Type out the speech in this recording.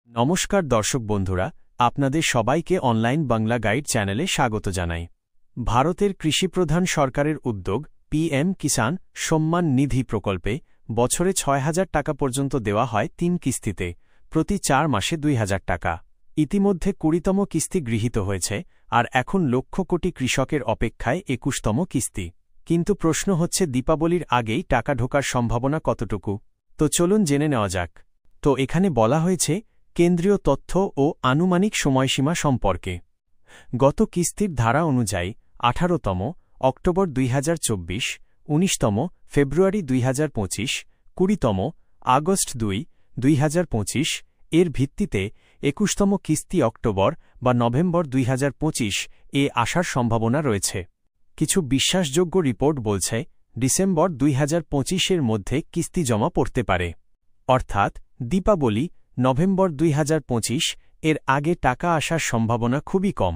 নমস্কার দর্শক বন্ধুরা, আপনাদের সবাইকে অনলাইন বাংলা গাইড চ্যানেলে স্বাগত জানাই। ভারতের কৃষিপ্রধান সরকারের উদ্যোগ পিএম কিষাণ সম্মান নিধি প্রকল্পে বছরে ৬,০০০ টাকা পর্যন্ত দেওয়া হয় ৩ কিস্তিতে, প্রতি ৪ মাসে ২,০০০ টাকা। ইতিমধ্যে ২০তম কিস্তি গৃহীত হয়েছে, আর এখন লক্ষ কোটি কৃষকের অপেক্ষায় ২১তম কিস্তি। কিন্তু প্রশ্ন হচ্ছে, দীপাবলির আগেই টাকা ঢোকার সম্ভাবনা কতটুকু? তো চলুন জেনে নেওয়া যাক। তো এখানে বলা হয়েছে কেন্দ্রীয় তথ্য ও আনুমানিক সময়সীমা সম্পর্কে। গত কিস্তির ধারা অনুযায়ী ১৮তম অক্টোবর ২০২৪, ১৯তম ফেব্রুয়ারি ২০২৫, ২০তম আগস্ট ২০২৫ এর ভিত্তিতে ২১তম কিস্তি অক্টোবর বা নভেম্বর ২০২৫ এ আসার সম্ভাবনা রয়েছে। কিছু বিশ্বাসযোগ্য রিপোর্ট বলছে ডিসেম্বর ২০২৫ এর মধ্যে কিস্তি জমা পড়তে পারে, অর্থাৎ দীপাবলি নভেম্বর ২০২৫ এর আগে টাকা আসার সম্ভাবনা খুবই কম।